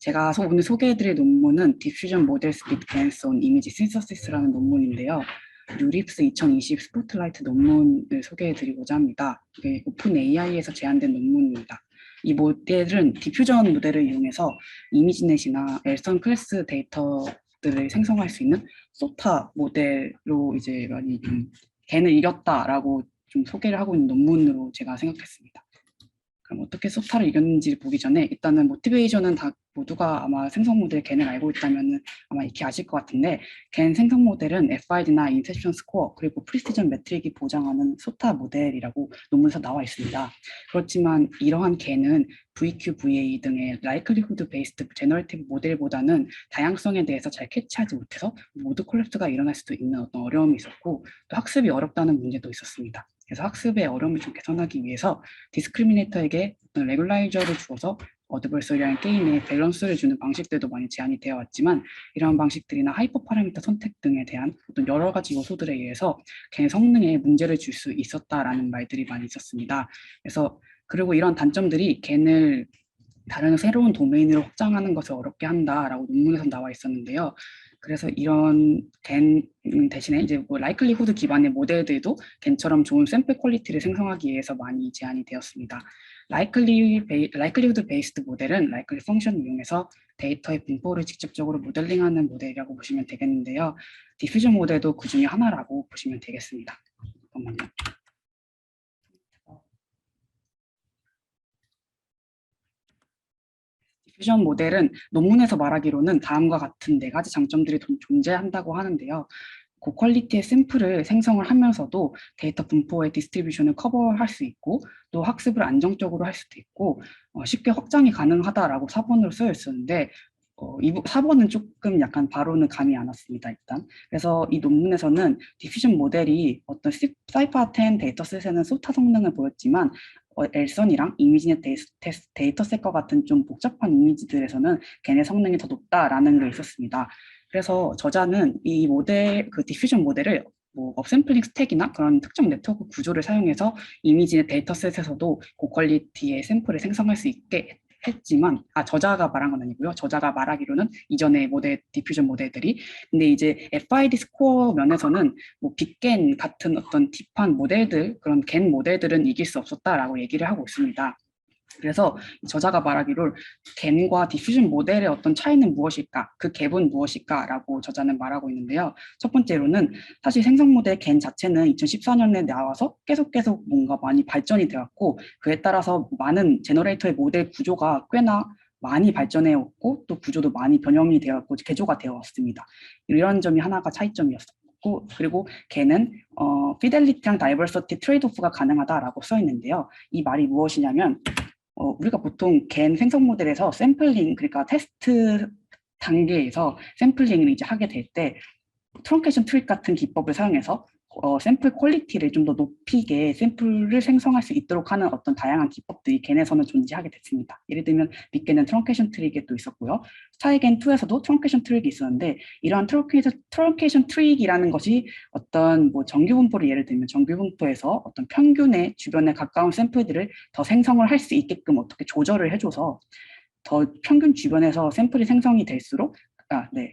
제가 오늘 소개해드릴 논문은 Diffusion Models with Gains on Image Synthesis라는 논문인데요. 뉴립스 2020 스포트라이트 논문을 소개해드리고자 합니다. 이게 오픈 AI에서 제안된 논문입니다. 이 모델은 디퓨전 모델을 이용해서 이미지넷이나 엘선 클래스 데이터들을 생성할 수 있는 소타 모델로 이제 많이 걔는 이겼다라고 좀 소개를 하고 있는 논문으로 제가 생각했습니다. 그럼 어떻게 소타를 이겼는지 보기 전에 일단은 모티베이션은 다 모두가 아마 생성 모델 겐을 알고 있다면 아마 익히 아실 것 같은데, 겐 생성 모델은 FID나 인셉션 스코어 그리고 프리시전 매트릭이 보장하는 소타 모델이라고 논문에서 나와 있습니다. 그렇지만 이러한 겐은 VQ, VA 등의 라이클리후드 베이스드 제너레이티브 모델보다는 다양성에 대해서 잘 캐치하지 못해서 모드 콜랩스가 일어날 수도 있는 어떤 어려움이 있었고, 또 학습이 어렵다는 문제도 있었습니다. 그래서 학습의 어려움을 좀 개선하기 위해서 디스크리미네이터에게 어떤 레귤라이저를 주어서 어드버서리한 게임에 밸런스를 주는 방식들도 많이 제안이 되어 왔지만, 이러한 방식들이나 하이퍼 파라미터 선택 등에 대한 어떤 여러 가지 요소들에 의해서 걔 성능에 문제를 줄 수 있었다라는 말들이 많이 있었습니다. 그래서 그리고 이런 단점들이 겐을 다른 새로운 도메인으로 확장하는 것을 어렵게 한다라고 논문에서 나와 있었는데요. 그래서 이런 겐 대신에 이제 뭐 라이클리후드 기반의 모델들도 겐처럼 좋은 샘플 퀄리티를 생성하기 위해서 많이 제안이 되었습니다. 라이클리후드 베이스드 모델은 라이클리 펑션을 이용해서 데이터의 분포를 직접적으로 모델링하는 모델이라고 보시면 되겠는데요. 디퓨전 모델도 그 중에 하나라고 보시면 되겠습니다. 잠깐만요. 디퓨전 모델은 논문에서 말하기로는 다음과 같은 4가지 장점들이 존재한다고 하는데요. 고퀄리티의 샘플을 생성을 하면서도 데이터 분포의 디스트리뷰션을 커버할 수 있고, 또 학습을 안정적으로 할 수도 있고, 쉽게 확장이 가능하다라고 4번으로 쓰여 있었는데, 이 4번은 조금 약간 바로는 감이 안 왔습니다, 일단. 그래서 이 논문에서는 디퓨전 모델이 어떤 사이파10 데이터셋에는 소타 성능을 보였지만, 엘선이랑 이미지넷 데이터셋과 같은 좀 복잡한 이미지들에서는 걔네 성능이 더 높다라는 게 있었습니다. 그래서 저자는 이 모델, 그 디퓨전 모델을 뭐 업샘플링 스택이나 그런 특정 네트워크 구조를 사용해서 이미지넷 데이터셋에서도 고퀄리티의 샘플을 생성할 수 있게 했지만, 저자가 말한 건 아니고요. 저자가 말하기로는 이전의 모델, 디퓨전 모델들이. 근데 이제 FID 스코어 면에서는 뭐 빅겐 같은 어떤 딥한 모델들, 그런 겐 모델들은 이길 수 없었다라고 얘기를 하고 있습니다. 그래서 저자가 말하기를 겐과 디퓨전 모델의 어떤 차이는 무엇일까, 그 갭은 무엇일까라고 저자는 말하고 있는데요. 첫 번째로는 사실 생성 모델 겐 자체는 2014년에 나와서 계속 뭔가 많이 발전이 되었고, 그에 따라서 많은 제너레이터의 모델 구조가 꽤나 많이 발전해 왔고, 또 구조도 많이 변형이 되었고 개조가 되어 왔습니다. 이런 점이 하나가 차이점이었고, 그리고 걔는 피델리티랑 다이버시티 트레이드오프가 가능하다라고 써 있는데요. 이 말이 무엇이냐면, 우리가 보통 겐 생성 모델에서 샘플링, 그러니까 테스트 단계에서 샘플링을 이제 하게 될 때 트렁케이션 트릭 같은 기법을 사용해서 샘플 퀄리티를 좀 더 높이게 샘플을 생성할 수 있도록 하는 어떤 다양한 기법들이 겐에서는 존재하게 됐습니다. 예를 들면 빅겐은 트렁케이션 트릭이 또 있었고요. 스타이겐2에서도 트렁케이션 트릭이 있었는데, 이러한 트렁케이션 트릭이라는 것이 어떤 뭐 정규 분포를 예를 들면 정규 분포에서 어떤 평균의 주변에 가까운 샘플들을 더 생성을 할 수 있게끔 어떻게 조절을 해줘서 더 평균 주변에서 샘플이 생성이 될수록,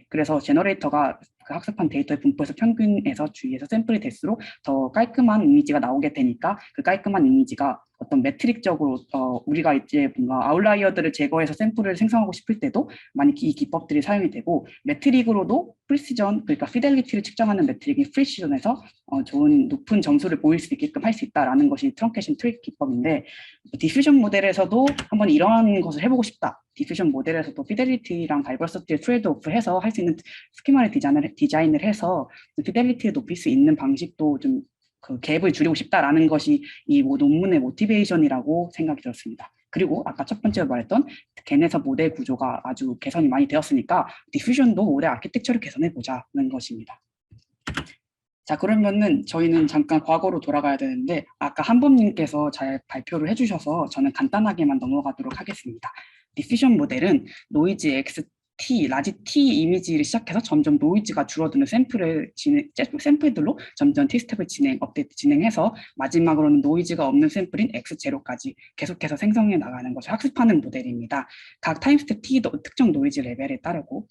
그래서 제너레이터가 그 학습한 데이터의 분포에서 평균에서 주위에서 샘플이 될수록 더 깔끔한 이미지가 나오게 되니까, 그 깔끔한 이미지가 어떤 매트릭적으로 우리가 이제 뭔가 아웃라이어들을 제거해서 샘플을 생성하고 싶을 때도 많이 이 기법들이 사용이 되고, 매트릭으로도 프리시전, 그러니까 피델리티를 측정하는 매트릭이 프리시전에서 좋은 높은 점수를 보일 수 있게끔 할 수 있다라는 것이 트렁케이션 트릭 기법인데, 디퓨전 모델에서도 한번 이러한 것을 해보고 싶다. 디퓨전 모델에서도 피델리티랑 다이버시티를 트레이드오프 해서 할 수 있는 스키마를 디자인을 해서 피델리티를 높일 수 있는 방식도 좀 그 갭을 줄이고 싶다라는 것이 이 논문의 모티베이션이라고 생각이 들었습니다. 그리고 아까 첫 번째로 말했던 겐에서 모델 구조가 아주 개선이 많이 되었으니까 디퓨전도 모델 아키텍처를 개선해 보자는 것입니다. 자, 그러면은 저희는 잠깐 과거로 돌아가야 되는데, 아까 한범님께서 잘 발표를 해주셔서 저는 간단하게만 넘어가도록 하겠습니다. 디퓨전 모델은 노이즈 라지 T 이미지를 시작해서 점점 노이즈가 줄어드는 샘플들로 점점 T스텝을 업데이트 진행해서 마지막으로는 노이즈가 없는 샘플인 X0까지 계속해서 생성해 나가는 것을 학습하는 모델입니다. 각 타임스텝 T도 특정 노이즈 레벨에 따르고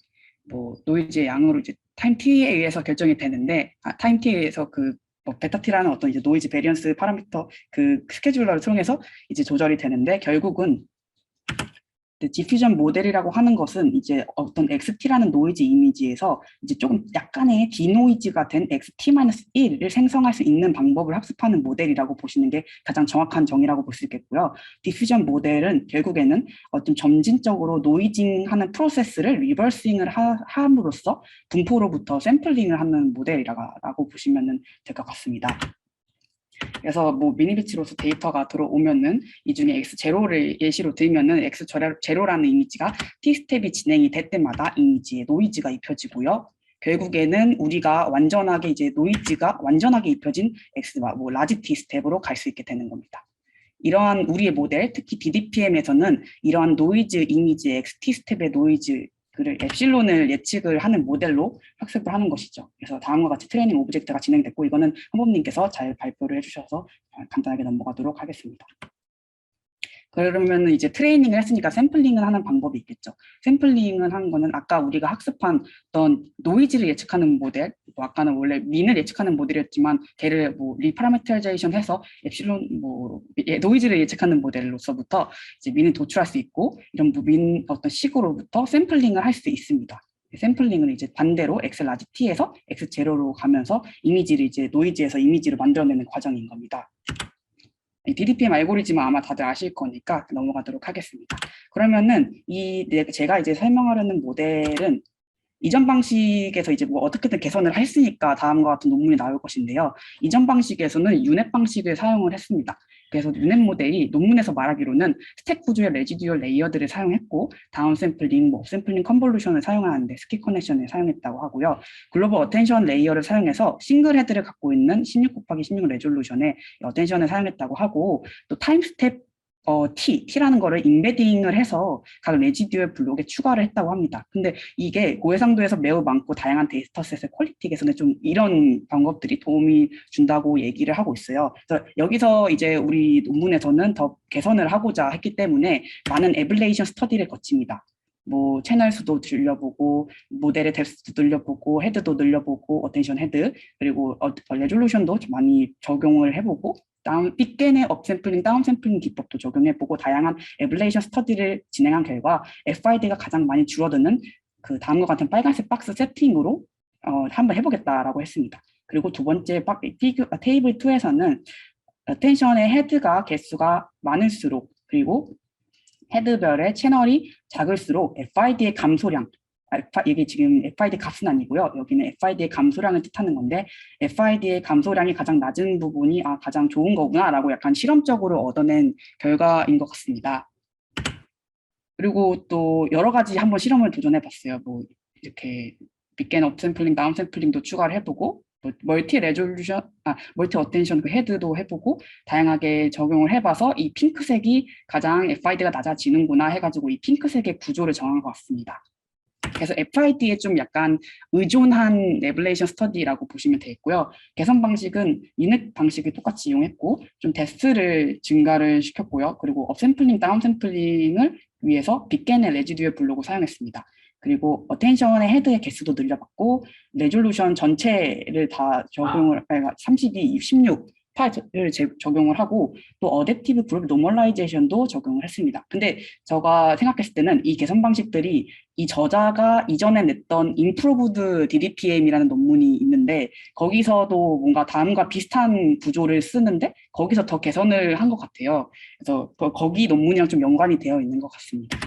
뭐 노이즈의 양으로 이제 타임 T에 의해서 결정이 되는데 타임 T에 의해서 뭐 베타 T라는 어떤 이제 노이즈 베리언스 파라미터 스케줄러를 통해서 이제 조절이 되는데 결국은 디퓨전 모델이라고 하는 것은 이제 어떤 XT라는 노이즈 이미지에서 이제 조금 약간의 디노이즈가 된 XT-1을 생성할 수 있는 방법을 학습하는 모델이라고 보시는 게 가장 정확한 정의라고 볼 수 있겠고요. 디퓨전 모델은 결국에는 어떤 점진적으로 노이징하는 프로세스를 리버싱을 함으로써 분포로부터 샘플링을 하는 모델이라고 보시면 될 것 같습니다. 그래서 뭐 미니비치로서 데이터가 들어오면은 이 중에 X0를 예시로 들면은 X0라는 이미지가 T스텝이 진행이 될 때마다 이미지에 노이즈가 입혀지고요. 결국에는 우리가 완전하게 이제 노이즈가 완전하게 입혀진 뭐 라지 T 스텝으로 갈 수 있게 되는 겁니다. 이러한 우리의 모델, 특히 DDPM에서는 이러한 노이즈 이미지 XT 스텝의 노이즈 엡실론을 예측을 하는 모델로 학습을 하는 것이죠. 그래서 다음과 같이 트레이닝 오브젝트가 진행됐고 이거는 한범님께서 잘 발표를 해주셔서 간단하게 넘어가도록 하겠습니다. 그러면 이제 트레이닝을 했으니까 샘플링을 하는 방법이 있겠죠. 샘플링을 하는 거는 아까 우리가 학습한 어떤 노이즈를 예측하는 모델, 뭐 아까는 원래 민을 예측하는 모델이었지만 걔를 뭐 리파라메터라이제이션 해서 엡실론 노이즈를 예측하는 모델로서부터 이제 민을 도출할 수 있고 이런 민 어떤 식으로부터 샘플링을 할 수 있습니다. 샘플링은 이제 반대로 X 라지 T에서 X0로 가면서 이미지를 이제 노이즈에서 이미지로 만들어내는 과정인 겁니다. DDPM 알고리즘은 아마 다들 아실 거니까 넘어가도록 하겠습니다. 그러면은 제가 이제 설명하려는 모델은 이전 방식에서 이제 뭐 어떻게든 개선을 했으니까 다음과 같은 논문이 나올 것인데요. 이전 방식에서는 유넷 방식을 사용을 했습니다. 그래서 유넷 모델이 논문에서 말하기로는 스택 구조의 레지듀얼 레이어들을 사용했고 다운 샘플링, 뭐 샘플링 컨볼루션을 사용하는데 스킵 커넥션을 사용했다고 하고요. 글로벌 어텐션 레이어를 사용해서 싱글 헤드를 갖고 있는 16 곱하기 16 레졸루션의 어텐션을 사용했다고 하고 또 타임 스텝 T라는 거를 인베딩을 해서 각 레지듀얼 블록에 추가를 했다고 합니다. 근데 이게 고해상도에서 매우 많고 다양한 데이터셋의 퀄리티 개선에 좀 이런 방법들이 도움이 준다고 얘기를 하고 있어요. 그래서 여기서 이제 우리 논문에서는 더 개선을 하고자 했기 때문에 많은 에블레이션 스터디를 거칩니다. 뭐 채널 수도 늘려보고 모델의 뎁스도 늘려보고 헤드도 늘려보고 어텐션 헤드 그리고 레졸루션도 많이 적용을 해보고 빅겐의 업샘플링, 다운샘플링 기법도 적용해보고 다양한 에블레이션 스터디를 진행한 결과 FID가 가장 많이 줄어드는 그 다음과 같은 빨간색 박스 세팅으로 한번 해보겠다라고 했습니다. 그리고 두 번째 테이블 2에서는 어텐션의 헤드가 개수가 많을수록 그리고 헤드별의 채널이 작을수록 FID의 감소량 이게 지금 FID 값은 아니고요. 여기는 FID의 감소량을 뜻하는 건데 FID의 감소량이 가장 낮은 부분이 가장 좋은 거구나라고 약간 실험적으로 얻어낸 결과인 것 같습니다. 그리고 또 여러 가지 한번 실험을 도전해봤어요. 뭐 이렇게 빅겐 업샘플링, 다운샘플링도 추가를 해보고 멀티 어텐션 그 헤드도 해보고 다양하게 적용을 해봐서 이 핑크색이 가장 FID가 낮아지는구나 해가지고 이 핑크색의 구조를 정한 것 같습니다. 그래서 FID에 좀 약간 의존한 레블레이션 스터디라고 보시면 되겠고요. 개선 방식은 유닛 방식을 똑같이 이용했고 좀 데스를 증가를 시켰고요. 그리고 업샘플링, 다운샘플링을 위해서 빅겐의 레지듀얼 블록을 사용했습니다. 그리고 어텐션의 헤드의 개수도 늘려봤고 레졸루션 전체를 다 적용을 32, 16 파일을 적용을 하고 또 어댑티브 그룹 노멀라이제이션도 적용을 했습니다. 근데 제가 생각했을 때는 이 개선 방식들이 이 저자가 이전에 냈던 Improved DDPM이라는 논문이 있는데 거기서도 뭔가 다음과 비슷한 구조를 쓰는데 거기서 더 개선을 한 것 같아요. 그래서 거기 논문이랑 좀 연관이 되어 있는 것 같습니다.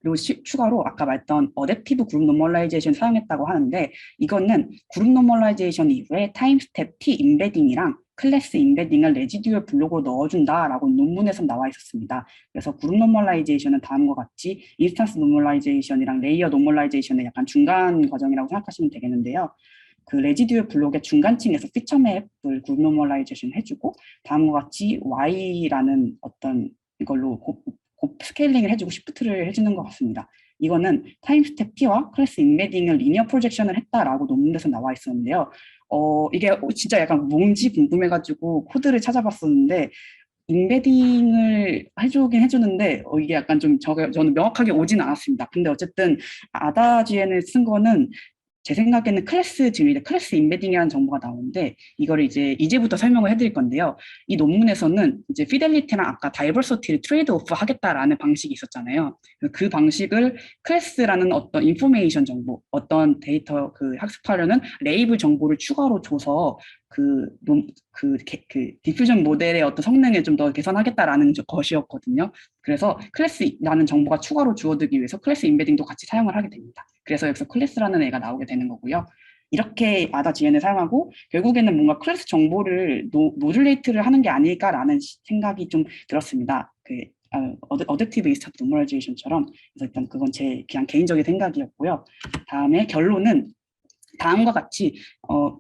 그리고 추가로 아까 말했던 어댑티브 그룹 노멀라이제이션 사용했다고 하는데 이거는 그룹 노멀라이제이션 이후에 타임 스텝 T 인베딩이랑 클래스 인베딩을 레지듀얼 블록으로 넣어준다라고 논문에서 나와 있었습니다. 그래서 그룹 노멀라이제이션은 다음과 같이 인스턴스 노멀라이제이션이랑 레이어 노멀라이제이션의 약간 중간 과정이라고 생각하시면 되겠는데요. 그 레지듀얼 블록의 중간층에서 피처맵을 그룹 노멀라이제이션 해주고 다음과 같이 Y라는 어떤 이걸로 곱 스케일링을 해주고 시프트를 해주는 것 같습니다. 이거는 타임 스텝 t와 클래스 인베딩을 리니어 프로젝션을 했다라고 논문에서 나와 있었는데요. 이게 진짜 약간 뭔지 궁금해가지고 코드를 찾아봤었는데 인베딩을 해주긴 해주는데 이게 약간 좀 저는 명확하게 오진 않았습니다. 근데 어쨌든 아다지엔을 쓴 거는 제 생각에는 클래스 지금 클래스 인베딩이라는 정보가 나오는데 이거를 이제부터 설명을 해드릴 건데요. 이 논문에서는 이제 피델리티랑 아까 다이버시티를 트레이드 오프 하겠다라는 방식이 있었잖아요. 그 방식을 클래스라는 어떤 인포메이션 정보, 어떤 데이터 그 학습하려는 레이블 정보를 추가로 줘서 디퓨전 모델의 어떤 성능을 좀 더 개선하겠다라는 것이었거든요. 그래서 클래스라는 정보가 추가로 주어들기 위해서 클래스 인베딩도 같이 사용을 하게 됩니다. 그래서 여기서 클래스라는 애가 나오게 되는 거고요. 이렇게 아다지엔을 사용하고 결국에는 뭔가 클래스 정보를 모듈레이트를 하는 게 아닐까라는 생각이 좀 들었습니다. 어댑티브 인스턴트 노멀라이제이션처럼. 그래서 일단 그건 제 그냥 개인적인 생각이었고요. 다음에 결론은 다음과 같이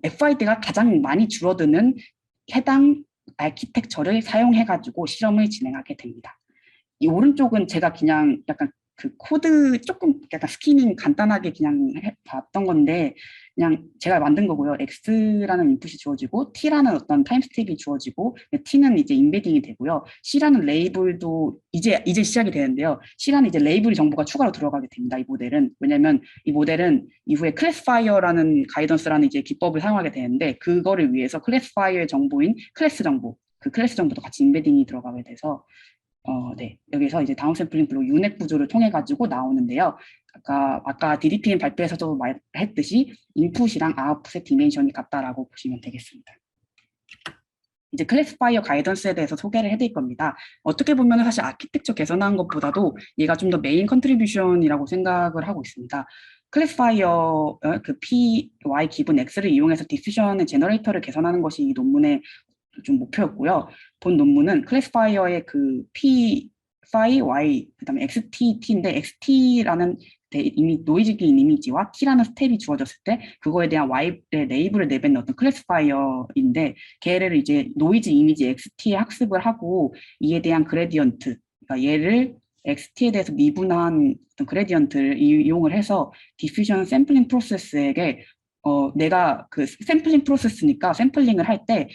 FID가 가장 많이 줄어드는 해당 아키텍처를 사용해가지고 실험을 진행하게 됩니다. 이 오른쪽은 제가 그냥 약간 그 코드 조금 약간 스키닝 간단하게 그냥 봤던 건데 그냥 제가 만든 거고요. X라는 인풋이 주어지고 T라는 어떤 타임 스텝이 주어지고 T는 이제 인베딩이 되고요. C라는 레이블도 이제 시작이 되는데요. C라는 이제 레이블 정보가 추가로 들어가게 됩니다. 이 모델은. 왜냐면 이 모델은 이후에 클래스파이어라는 가이던스라는 이제 기법을 사용하게 되는데 그거를 위해서 클래스파이어의 정보인 클래스 정보, 그 클래스 정보도 같이 인베딩이 들어가게 돼서 네. 여기서 이제 다운 샘플링 블록 유넷 구조를 통해 가지고 나오는데요. 아까 DDPM 발표에서도 말했듯이 인풋이랑 아웃풋의 디멘션이 같다라고 보시면 되겠습니다. 이제 클래스파이어 가이던스에 대해서 소개를 해드릴 겁니다. 어떻게 보면 사실 아키텍처 개선한 것보다도 얘가 좀 더 메인 컨트리뷰션이라고 생각을 하고 있습니다. 클래스파이어 그 P, Y 기분 X를 이용해서 디퓨전의 제너레이터를 개선하는 것이 이 논문의 좀 목표였고요. 본 논문은 클래스파이어의 그 P, phi, Y, 그다음에 XTT인데 XT라는 이미 노이즈긴 이미지와 T라는 스텝이 주어졌을 때 그거에 대한 Y의 레이블을 내뱉는 어떤 클래스파이어인데 걔를 이제 노이즈 이미지 XT에 학습을 하고 이에 대한 그레디언트, 그러니까 얘를 XT에 대해서 미분한 어떤 그레디언트를 이용을 해서 디퓨전 샘플링 프로세스에게 내가 그 샘플링 프로세스니까 샘플링을 할때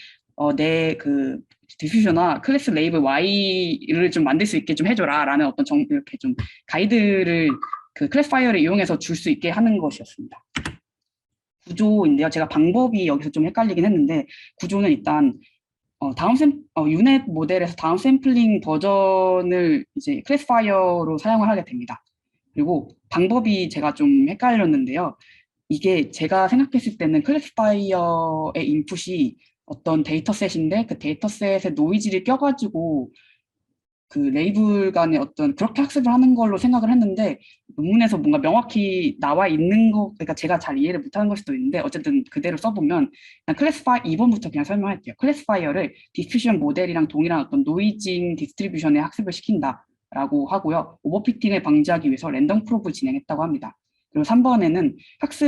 내 그 디퓨저나 클래스 레이블 Y를 좀 만들 수 있게 좀 해줘라 라는 어떤 이렇게 좀 가이드를 그 클래스파이어를 이용해서 줄 수 있게 하는 것이었습니다. 구조인데요. 제가 방법이 여기서 좀 헷갈리긴 했는데 구조는 일단 유넷 모델에서 다운 샘플링 버전을 이제 클래스파이어로 사용을 하게 됩니다. 그리고 방법이 제가 좀 헷갈렸는데요. 이게 제가 생각했을 때는 클래스파이어의 인풋이 어떤 데이터셋인데 그 데이터셋에 노이즈를 껴가지고 그 레이블 간의 어떤 그렇게 학습을 하는 걸로 생각을 했는데 논문에서 뭔가 명확히 나와 있는 거 그러니까 제가 잘 이해를 못하는 걸 수도 있는데 어쨌든 그대로 써보면 그냥 클래스파이 2번부터 그냥 설명할게요. 클래스파이어를 디퓨전 모델이랑 동일한 어떤 노이징 디스트리뷰션에 학습을 시킨다라고 하고요. 오버피팅을 방지하기 위해서 랜덤 프로브를 진행했다고 합니다. 그리고 3번에는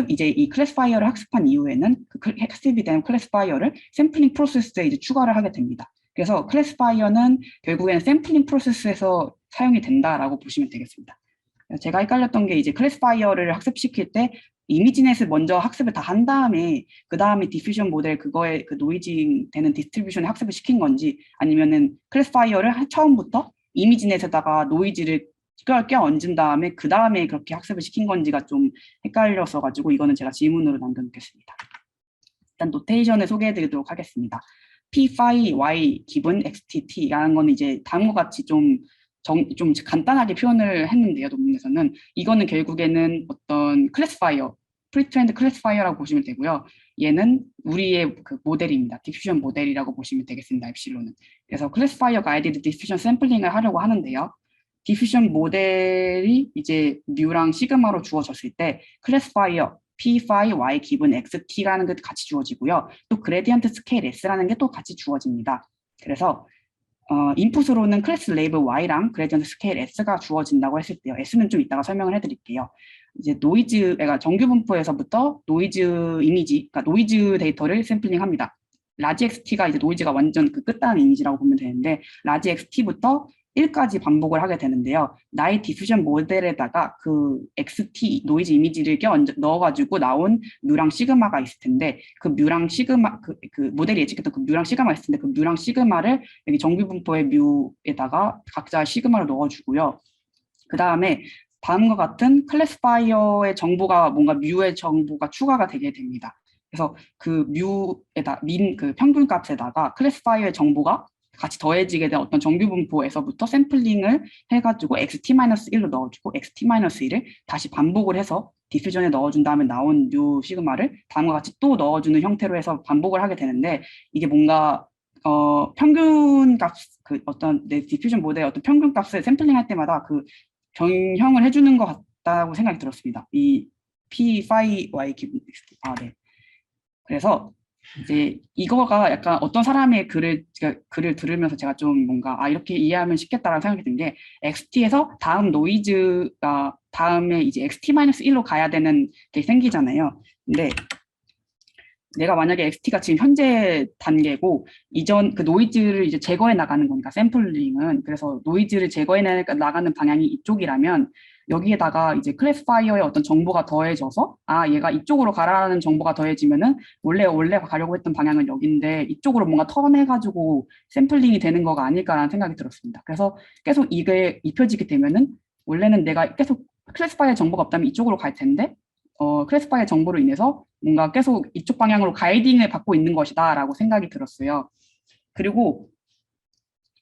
이제 이 클래스파이어를 학습한 이후에는 그 학습이 된 클래스파이어를 샘플링 프로세스에 이제 추가를 하게 됩니다. 그래서 클래스파이어는 결국에는 샘플링 프로세스에서 사용이 된다라고 보시면 되겠습니다. 제가 헷갈렸던 게 이제 클래스파이어를 학습시킬 때 이미지넷을 먼저 학습을 다 한 다음에 그 다음에 디퓨전 모델 그거에 그 노이징 되는 디스트리뷰션에 학습을 시킨 건지 아니면은 클래스파이어를 처음부터 이미지넷에다가 노이즈를 껴 얹은 다음에 그 다음에 그렇게 학습을 시킨 건지가 좀 헷갈렸어 가지고 이거는 제가 질문으로 남겨놓겠습니다. 일단 노테이션을 소개해드리도록 하겠습니다. P, phi, Y, 기분, XTT라는 거는 이제 다음과 같이 좀 간단하게 표현을 했는데요, 논문에서는. 이거는 결국에는 어떤 클래스파이어, 프리트렌드 클래스파이어라고 보시면 되고요. 얘는 우리의 그 모델입니다. 디퓨전 모델이라고 보시면 되겠습니다, 엡실론은. 그래서 클래스파이어 가이디드 디퓨전 샘플링을 하려고 하는데요. 디퓨전 모델이 이제 뮤랑 시그마로 주어졌을 때 클래스파이어 P, phi, Y 기분 X, T라는 게 같이 주어지고요. 또 그레디언트 스케일 S라는 게 또 같이 주어집니다. 그래서 인풋으로는 클래스 레이블 Y랑 그레디언트 스케일 S가 주어진다고 했을 때요. S는 좀 이따가 설명을 해드릴게요. 이제 노이즈가 정규 분포에서부터 노이즈 이미지, 그러니까 노이즈 데이터를 샘플링합니다. 라지 XT가 이제 노이즈가 완전 그 끝단 이미지라고 보면 되는데 라지 XT부터 1까지 반복을 하게 되는데요. 나의 디퓨전 모델에다가 그 XT 노이즈 이미지를 넣어가지고 나온 뮤랑 시그마가 있을 텐데 그 뮤랑 시그마 그 모델이 예측했던 그 뮤랑 시그마 있을 텐데 그 뮤랑 시그마를 여기 정규 분포의 뮤에다가 각자 시그마를 넣어주고요. 그 다음에 다음과 같은 클래스파이어의 정보가 뭔가 뮤의 정보가 추가가 되게 됩니다. 그래서 그 뮤에다 그 평균 값에다가 클래스파이어의 정보가 같이 더해지게 된 어떤 정규 분포에서부터 샘플링을 해가지고 xt-1로 넣어주고 xt-1을 다시 반복을 해서 디퓨전에 넣어준 다음에 나온 뮤 시그마를 다음과 같이 또 넣어주는 형태로 해서 반복을 하게 되는데 이게 뭔가 평균 값, 그 어떤 내 디퓨전 모델의 어떤 평균 값을 샘플링 할 때마다 그 변형을 해주는 것 같다고 생각이 들었습니다. 이 P, phi, Y 기분, 네. 그래서 이제 이거가 약간 어떤 사람의 글을 들으면서 제가 좀 뭔가 이렇게 이해하면 쉽겠다라는 생각이 든 게 XT에서 다음 노이즈가 다음에 이제 XT-1로 가야 되는 게 생기잖아요. 근데 내가 만약에 XT가 지금 현재 단계고 이전 그 노이즈를 이제 제거해 나가는 거니까 샘플링은 그래서 노이즈를 제거해 나가는 방향이 이쪽이라면 여기에다가 이제 클래스파이어의 어떤 정보가 더해져서 얘가 이쪽으로 가라는 정보가 더해지면은 원래 가려고 했던 방향은 여기인데 이쪽으로 뭔가 턴해가지고 샘플링이 되는 거가 아닐까라는 생각이 들었습니다. 그래서 계속 이게 입혀지게 되면은 원래는 내가 계속 클래스파이어 정보가 없다면 이쪽으로 갈 텐데 클래스파이어 정보로 인해서 뭔가 계속 이쪽 방향으로 가이딩을 받고 있는 것이다라고 생각이 들었어요. 그리고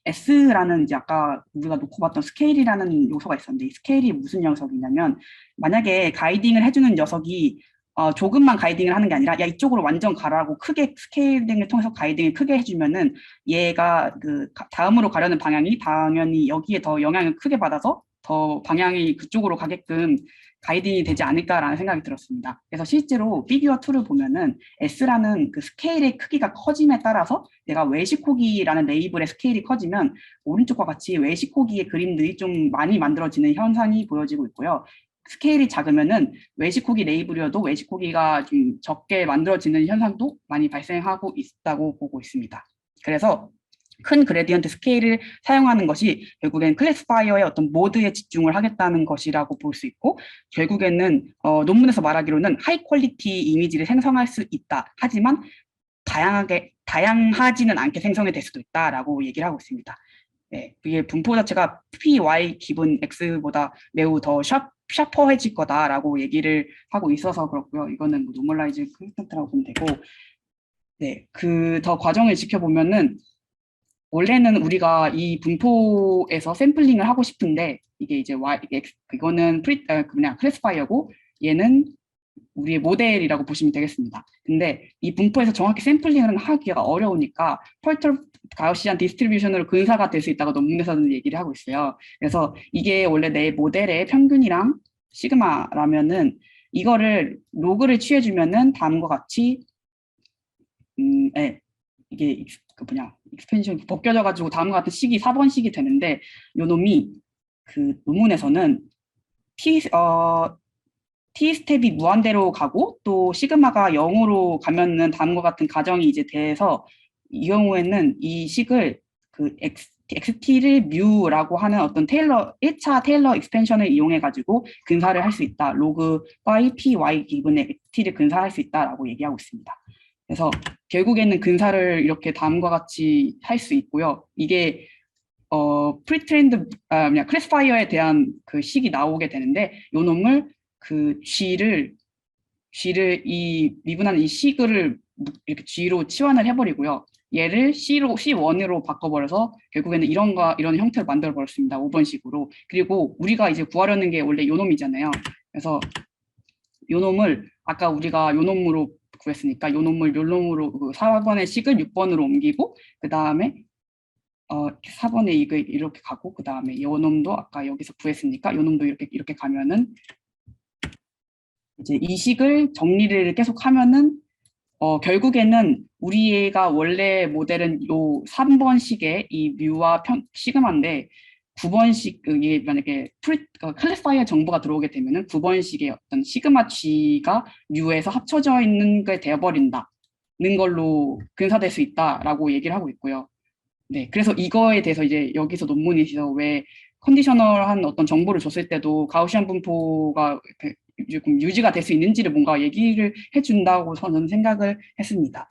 S라는 이제 아까 우리가 놓고 봤던 스케일이라는 요소가 있었는데 이 스케일이 무슨 녀석이냐면 만약에 가이딩을 해주는 녀석이 조금만 가이딩을 하는 게 아니라 야 이쪽으로 완전 가라고 크게 스케일링을 통해서 가이딩을 크게 해주면은 얘가 그 다음으로 가려는 방향이 당연히 여기에 더 영향을 크게 받아서 더 방향이 그쪽으로 가게끔 가이딩이 되지 않을까라는 생각이 들었습니다. 그래서 실제로 피규어 2를 보면은 S라는 그 스케일의 크기가 커짐에 따라서 내가 웨시코기라는 레이블의 스케일이 커지면 오른쪽과 같이 웨시코기의 그림들이 좀 많이 만들어지는 현상이 보여지고 있고요. 스케일이 작으면은 웨시코기 레이블이어도 웨시코기가 좀 적게 만들어지는 현상도 많이 발생하고 있다고 보고 있습니다. 그래서 큰 그레디언트 스케일을 사용하는 것이 결국엔 클래스파이어의 어떤 모드에 집중을 하겠다는 것이라고 볼 수 있고 결국에는 논문에서 말하기로는 하이 퀄리티 이미지를 생성할 수 있다. 하지만 다양하지는 않게 생성이 될 수도 있다라고 얘기를 하고 있습니다. 네, 이게 분포 자체가 PY 기분 X보다 매우 더 샤퍼해질 거다라고 얘기를 하고 있어서 그렇고요. 이거는 뭐 노멀라이즈 콘스턴트라고 보면 되고, 네, 그 더 과정을 지켜보면은 원래는 우리가 이 분포에서 샘플링을 하고 싶은데 이게 이제 이거는 클래스파이어고 얘는 우리의 모델이라고 보시면 되겠습니다. 근데 이 분포에서 정확히 샘플링을 하기가 어려우니까 펄터 가우시안 디스트리뷰션으로 근사가 될 수 있다고 논문에서는 얘기를 하고 있어요. 그래서 이게 원래 내 모델의 평균이랑 시그마라면은 이거를 로그를 취해주면은 다음과 같이 네, 이게 익스펜션이 벗겨져가지고 다음과 같은 식이 4번식이 되는데 요 놈이 그 논문에서는 T 스텝이 무한대로 가고 또 시그마가 0으로 가면은 다음과 같은 가정이 이제 돼서 이 경우에는 이 식을 그 XT를 뮤라고 하는 어떤 1차 테일러 익스펜션을 이용해 가지고 근사를 할 수 있다. 로그 y p y 기분의 XT를 근사할 수 있다라고 얘기하고 있습니다. 그래서 결국에는 근사를 이렇게 다음과 같이 할 수 있고요. 이게 프리트렌드 클래스파이어에 대한 그 식이 나오게 되는데 요 놈을 그 G를 이 미분하는 이 식을 이렇게 G로 치환을 해버리고요. 얘를 C1으로 바꿔버려서 결국에는 이런 형태를 만들어 버렸습니다. 5번식으로. 그리고 우리가 이제 구하려는 게 원래 요 놈이잖아요. 그래서 요 놈을 아까 우리가 요 놈으로 구했으니까 요 놈으로 그 4번의 식을 6번으로 옮기고 그 다음에 4번에 이렇게 가고 그 다음에 요 놈도 아까 여기서 구했으니까 요 놈도 이렇게 가면은 이제 이 식을 정리를 계속 하면은 결국에는 우리가 원래 모델은 요 3번식의 이 뮤와 시그마인데 9번식 이게 만약에 클래스파이어 정보가 들어오게 되면은 9번식의 어떤 시그마 G가 뮤에서 합쳐져 있는 게 되어버린다는 걸로 근사될 수 있다라고 얘기를 하고 있고요. 네, 그래서 이거에 대해서 이제 여기서 논문에서 왜 컨디셔널한 어떤 정보를 줬을 때도 가우시안 분포가 조금 유지가 될 수 있는지를 뭔가 얘기를 해준다고 저는 생각을 했습니다.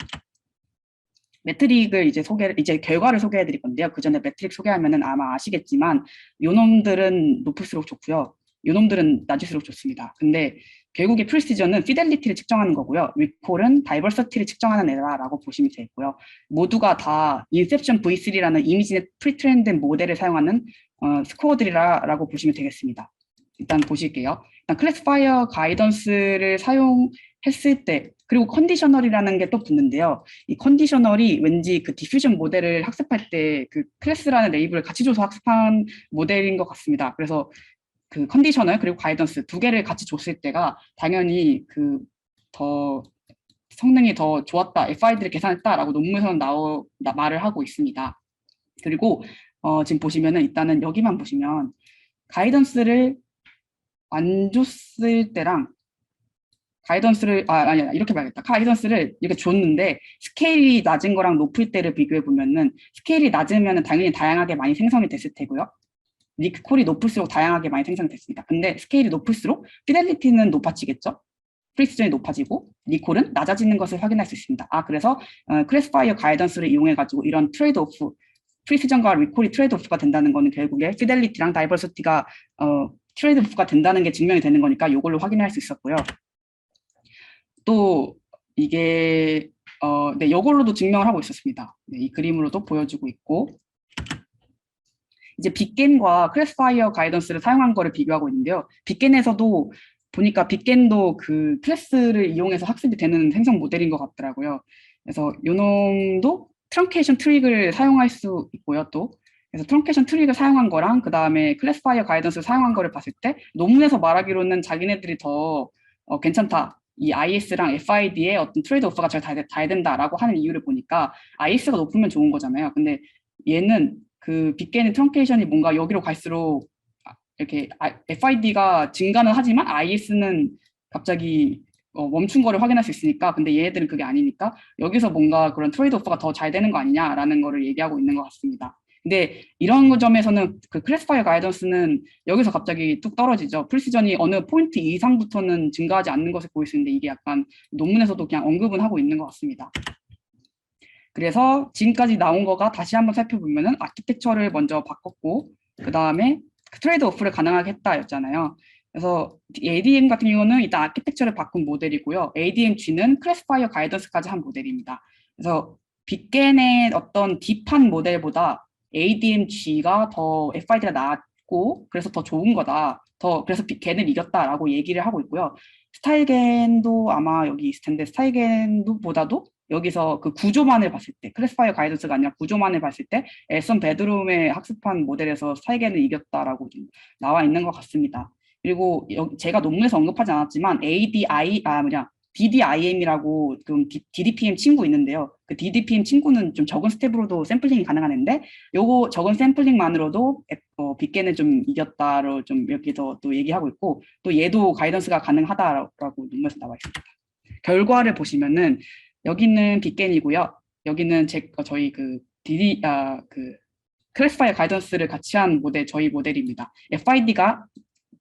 매트릭을 이제 결과를 소개해 드릴 건데요. 그 전에 매트릭 소개하면은 아마 아시겠지만 요놈들은 높을수록 좋고요. 요놈들은 낮을수록 좋습니다. 근데 결국에 프리시전은 피델리티를 측정하는 거고요. 리콜은 다이버시티를 측정하는 애다라고 보시면 되고요. 모두가 다 인셉션 V3라는 이미지넷 프리트레인된 모델을 사용하는 스코어들이라고 보시면 되겠습니다. 일단 보실게요. 일단 클래스파이어 가이던스를 사용했을 때 그리고 컨디셔널이라는 게 또 붙는데요. 이 컨디셔널이 왠지 그 디퓨전 모델을 학습할 때 그 클래스라는 레이블을 같이 줘서 학습한 모델인 것 같습니다. 그래서 그 컨디셔널 그리고 가이던스 두 개를 같이 줬을 때가 당연히 그 더 성능이 더 좋았다, FID를 계산했다라고 논문에서는 말을 하고 있습니다. 그리고 지금 보시면은 일단은 여기만 보시면 가이던스를 안 줬을 때랑 가이던스를 아니야 이렇게 봐야겠다. 가이던스를 이렇게 줬는데 스케일이 낮은 거랑 높을 때를 비교해 보면은 스케일이 낮으면은 당연히 다양하게 많이 생성이 됐을 테고요. 리콜이 높을수록 다양하게 많이 생성이 됐습니다. 근데 스케일이 높을수록 피델리티는 높아지겠죠. 프리시전이 높아지고 리콜은 낮아지는 것을 확인할 수 있습니다. 그래서 클래스파이어 가이던스를 이용해 가지고 이런 트레이드 오프 프리시전과 리콜이 트레이드 오프가 된다는 거는 결국에 피델리티랑 다이버시티가 트레이드 오프가 된다는 게 증명이 되는 거니까 이걸로 확인할 수 있었고요. 또 이게 네, 이걸로도 증명을 하고 있었습니다. 네, 이 그림으로도 보여주고 있고 이제 빅겐과 클래스파이어 가이던스를 사용한 거를 비교하고 있는데요. 빅겐에서도 보니까 빅겐도 그 클래스를 이용해서 학습이 되는 생성 모델인 것 같더라고요. 그래서 요놈도 트렁케이션 트릭을 사용할 수 있고요. 또 그래서 트렁케이션 트릭을 사용한 거랑 그 다음에 클래스파이어 가이던스를 사용한 거를 봤을 때 논문에서 말하기로는 자기네들이 더 괜찮다. 이 IS랑 FID의 어떤 트레이드 오프가 잘 잘 된다라고 하는 이유를 보니까 IS가 높으면 좋은 거잖아요. 근데 얘는 그 빅게인 트렁케이션이 뭔가 여기로 갈수록 이렇게 FID가 증가는 하지만 IS는 갑자기 멈춘 거를 확인할 수 있으니까 근데 얘네들은 그게 아니니까 여기서 뭔가 그런 트레이드 오프가 더 잘 되는 거 아니냐라는 거를 얘기하고 있는 것 같습니다. 근데 이런 점에서는 그 클래스파이어 가이던스는 여기서 갑자기 뚝 떨어지죠. 프리시전이 어느 포인트 이상부터는 증가하지 않는 것을 보일 수 있는데 이게 약간 논문에서도 그냥 언급은 하고 있는 것 같습니다. 그래서 지금까지 나온 거가 다시 한번 살펴보면은 아키텍처를 먼저 바꿨고 그 다음에 트레이드 오프를 가능하게 했다였잖아요. 그래서 ADM 같은 경우는 일단 아키텍처를 바꾼 모델이고요. ADMG는 클래스파이어 가이던스까지 한 모델입니다. 그래서 빅겐의 어떤 딥한 모델보다 ADMG가 더 FID가 낮고 그래서 더 좋은 거다. 그래서 빅겐을 이겼다라고 얘기를 하고 있고요. 스타일겐도 아마 여기 있을 텐데 스타일겐보다도 여기서 그 구조만을 봤을 때 클래스파이어 가이던스가 아니라 구조만을 봤을 때 엘선 베드룸에 학습한 모델에서 스타일겐을 이겼다라고 좀 나와 있는 것 같습니다. 그리고 제가 논문에서 언급하지 않았지만 DDIM이라고 그 DDPM 친구 있는데요. 그 DDPM 친구는 좀 적은 스텝으로도 샘플링이 가능한데 요거 적은 샘플링만으로도 빅겐을 좀 이겼다로 좀 이렇게 또 얘기하고 있고 또 얘도 가이던스가 가능하다라고 논문에서 나와 있습니다. 결과를 보시면은 여기는 빅겐이고요. 여기는 저희 그 클래스파이어 가이던스를 같이 한 모델 저희 모델입니다. FID가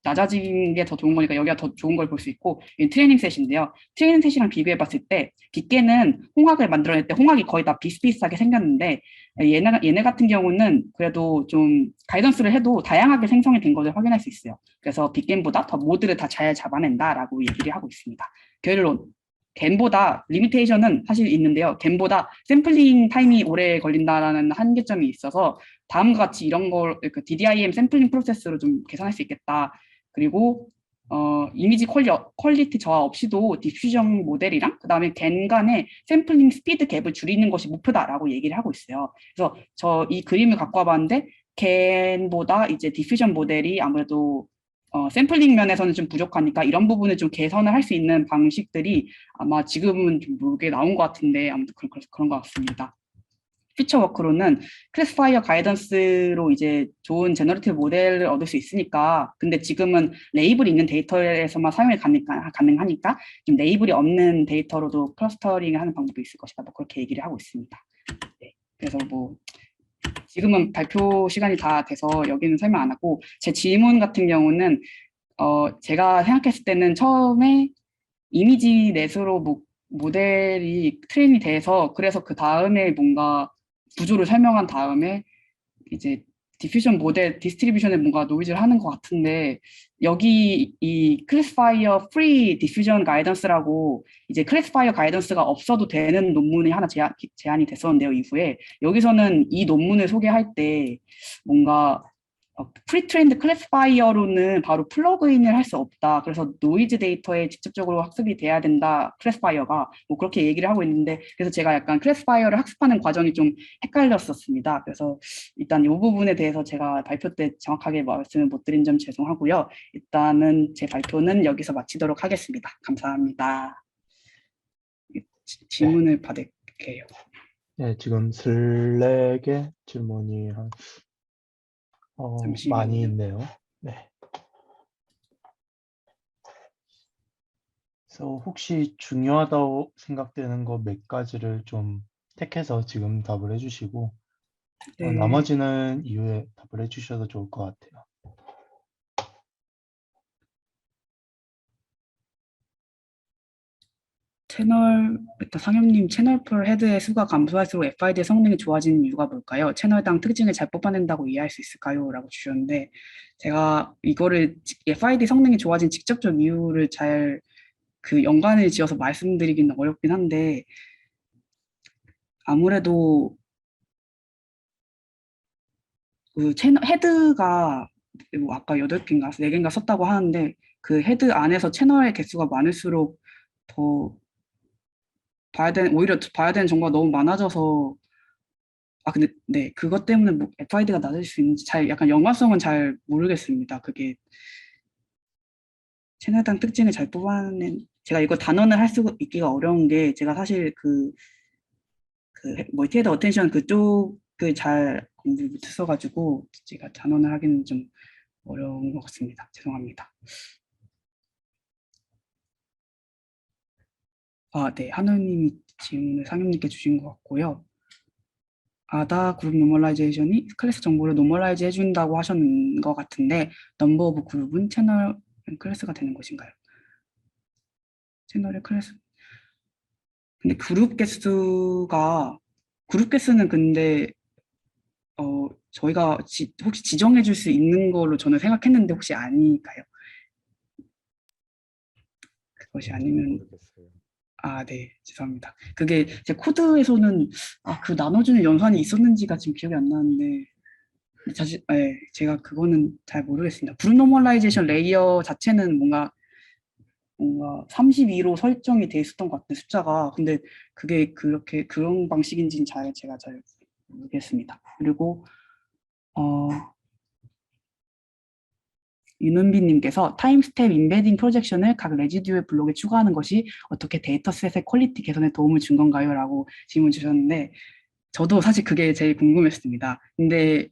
낮아진 게 더 좋은 거니까 여기가 더 좋은 걸 볼 수 있고 트레이닝 셋인데요. 트레이닝 셋이랑 비교해 봤을 때 빅게는 홍학을 만들어낼 때 홍학이 거의 다 비슷비슷하게 생겼는데 얘네 같은 경우는 그래도 좀 가이던스를 해도 다양하게 생성이 된 것을 확인할 수 있어요. 그래서 빅겐보다 더 모드를 다 잘 잡아낸다라고 얘기를 하고 있습니다. 결론 겐보다 리미테이션은 사실 있는데요. 겐보다 샘플링 타임이 오래 걸린다라는 한계점이 있어서 다음과 같이 이런 걸 DDIM 샘플링 프로세스로 좀 계산할 수 있겠다. 그리고 이미지 퀄리티 저하 없이도 디퓨전 모델이랑 그다음에 겐 간의 샘플링 스피드 갭을 줄이는 것이 목표다라고 얘기를 하고 있어요. 그래서 저 이 그림을 갖고 와봤는데 겐보다 이제 디퓨전 모델이 아무래도 샘플링 면에서는 좀 부족하니까 이런 부분을 좀 개선을 할 수 있는 방식들이 아마 지금은 좀 모르게 나온 것 같은데 아무튼 그런 것 같습니다. 피처 워크로는 클래스파이어 가이던스로 이제 좋은 제너레이티브 모델을 얻을 수 있으니까 근데 지금은 레이블이 있는 데이터에서만 사용이 가능하니까 좀 레이블이 없는 데이터로도 클러스터링을 하는 방법이 있을 것이다. 뭐 그렇게 얘기를 하고 있습니다. 네. 그래서 뭐 지금은 발표 시간이 다 돼서 여기는 설명 안 하고 제 질문 같은 경우는 제가 생각했을 때는 처음에 이미지 넷으로 모델이 트레인이 돼서 그래서 그 다음에 뭔가 구조를 설명한 다음에 이제 디퓨전 모델 디스트리뷰션에 뭔가 노이즈를 하는 것 같은데 여기 이 클래시파이어 프리 디퓨전 가이던스라고 이제 클래시파이어 가이던스가 없어도 되는 논문이 하나 제안이 됐었는데요, 이후에 여기서는 이 논문을 소개할 때 뭔가 프리트레인드 클래시파이어로는 바로 플러그인을 할 수 없다. 그래서 노이즈 데이터에 직접적으로 학습이 돼야 된다. 클래시파이어가 뭐 그렇게 얘기를 하고 있는데 그래서 제가 약간 클래시파이어를 학습하는 과정이 좀 헷갈렸었습니다. 그래서 일단 이 부분에 대해서 제가 발표 때 정확하게 말씀을 못 드린 점 죄송하고요. 일단은 제 발표는 여기서 마치도록 하겠습니다. 감사합니다. 네. 질문을 받을게요. 네, 지금 슬랙에 질문이 많이 잠시만요. 있네요. 네. 그래서 혹시 중요하다고 생각되는 거 몇 가지를 좀 택해서 지금 답을 해주시고 네. 나머지는 이후에 답을 해주셔도 좋을 것 같아요. 일단 상엽님 채널 헤드의 수가 감소할수록 FID의 성능이 좋아지는 이유가 뭘까요? 채널당 특징을 잘 뽑아낸다고 이해할 수 있을까요? 라고 주셨는데 제가 이거를 FID 성능이 좋아진 직접적 이유를 잘 그 연관을 지어서 말씀드리기는 어렵긴 한데 아무래도 그 채널 헤드가 뭐 아까 8개인가 4개인가 썼다고 하는데 그 헤드 안에서 채널의 개수가 많을수록 더 오히려 봐야 되는 정보가 너무 많아져서 근데 네 그것 때문에 뭐 FID가 낮을 수 있는지 잘 약간 연관성은 잘 모르겠습니다. 그게 채널당 특징을 잘 뽑아낸 제가 이거 단언을 할 수 있기가 어려운 게 제가 사실 그 멀티헤드 어텐션 그쪽을 잘 공부 못했어가지고 제가 단언을 하기는 좀 어려운 것 같습니다. 죄송합니다. 네 하느님이 질문을 상현님께 주신 것 같고요. 아다 그룹 노멀라이제이션이 클래스 정보를 노멀라이즈 해준다고 하셨는 것 같은데 넘버 오브 그룹은 채널 클래스가 되는 것인가요? 채널의 클래스 근데 그룹 개수는 근데 저희가 혹시 지정해 줄 수 있는 걸로 저는 생각했는데 혹시 아닐까요? 그것이 아니면 모르겠어요. 네, 죄송합니다. 그게 제 코드에서는 그 나눠주는 연산이 있었는지가 지금 기억이 안 나는데 사실 제가 그거는 잘 모르겠습니다. 그룹 노멀라이제이션 레이어 자체는 뭔가 32로 설정이 돼 있었던 것 같은 숫자가 근데 그게 그런 방식인지는 제가 잘 모르겠습니다. 그리고 윤은비님께서 타임스텝 인베딩 프로젝션을 각 레지듀얼 블록에 추가하는 것이 어떻게 데이터셋의 퀄리티 개선에 도움을 준 건가요? 라고 질문 주셨는데 저도 사실 그게 제일 궁금했습니다. 근데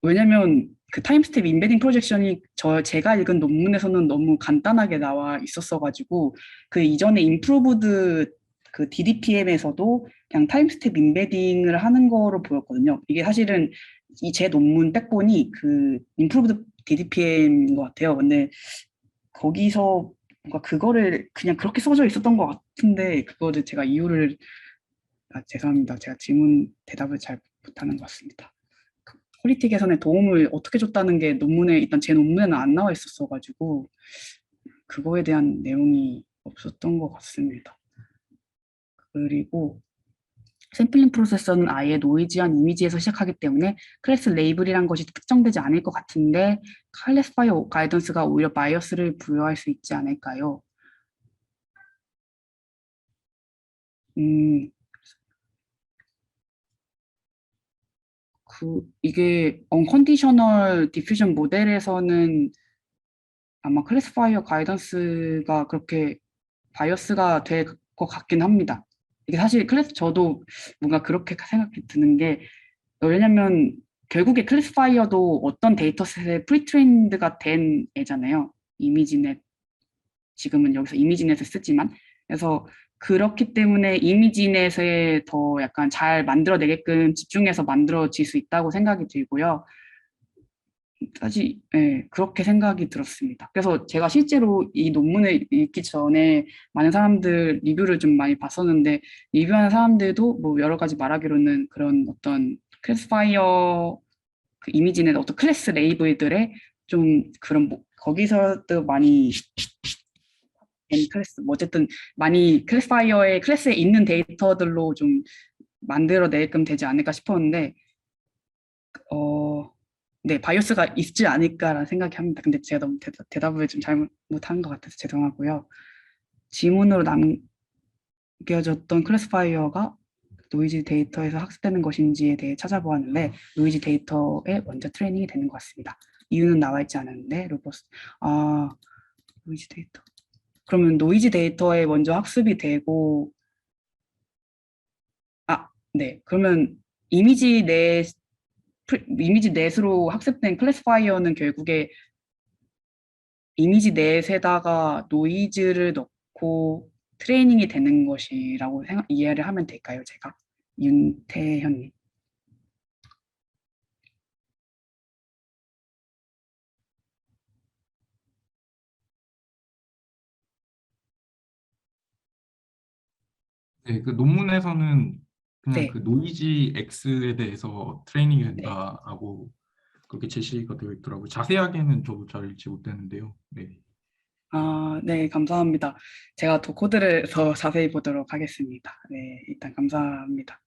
왜냐면 그 타임스텝 인베딩 프로젝션이 제가 읽은 논문에서는 너무 간단하게 나와 있었어가지고 그 이전에 임프루브드 그 DDPM에서도 그냥 타임스텝 인베딩을 하는 거로 보였거든요. 이게 사실은 제 논문 백본이 그 임프루브드 DDPM인 것 같아요. 근데 거기서 뭔가 그거를 그냥 그렇게 써져 있었던 것 같은데 그거를 제가 이유를 죄송합니다. 제가 대답을 잘 못하는 것 같습니다. 퀄리티 개선에 도움을 어떻게 줬다는 게 일단 제 논문에는 안 나와 있었어가지고 그거에 대한 내용이 없었던 것 같습니다. 그리고 샘플링 프로세서는 아예 노이즈한 이미지에서 시작하기 때문에 클래스 레이블이란 것이 특정되지 않을 것 같은데 클래스파이어 가이던스가 오히려 바이어스를 부여할 수 있지 않을까요? 이게 언컨디셔널 디퓨전 모델에서는 아마 클래스파이어 가이던스가 그렇게 바이어스가 될 것 같긴 합니다. 이게 사실 저도 뭔가 그렇게 생각이 드는 게 왜냐면 결국에 클래스파이어도 어떤 데이터셋에 프리트레인드가 된 애잖아요. 이미지넷 지금은 여기서 이미지넷을 쓰지만 그래서 그렇기 때문에 이미지넷에 더 약간 잘 만들어내게끔 집중해서 만들어질 수 있다고 생각이 들고요. 사실 그렇게 생각이 들었습니다. 그래서 제가 실제로 이 논문을 읽기 전에 많은 사람들 리뷰를 좀 많이 봤었는데 리뷰하는 사람들도 뭐 여러 가지 말하기로는 그런 어떤 클래스파이어 그 이미지넷 어떤 클래스 레이블들의 좀 그런 뭐 거기서도 많이 클래스 뭐 어쨌든 많이 클래스파이어의 클래스에 있는 데이터들로 좀 만들어내게끔 되지 않을까 싶었는데 네, 바이오스가 있지 않을까라는 생각이 합니다. 근데 제가 너무 대답을 좀 잘못 못한 것 같아서 죄송하고요. 지문으로 남겨졌던 클래스파이어가 노이즈 데이터에서 학습되는 것인지에 대해 찾아보았는데 노이즈 데이터에 먼저 트레이닝이 되는 것 같습니다. 이유는 나와 있지 않았는데 로버스 아 노이즈 데이터 그러면 노이즈 데이터에 먼저 학습이 되고 네 그러면 이미지 내 이미지 넷으로 학습된 클래스파이어는 결국에 이미지 넷에다가 노이즈를 넣고 트레이닝이 되는 것이라고 이해를 하면 될까요, 제가? 윤태현님. 네, 그 논문에서는 그냥 네, 그 노이지 X에 대해서 트레이닝이 네. 된다라고 그렇게 제시가 되어 있더라고요. 자세하게는 저도 잘 읽지 못했는데요. 네. 네, 감사합니다. 제가 더 코드를 더 자세히 보도록 하겠습니다. 네, 일단 감사합니다.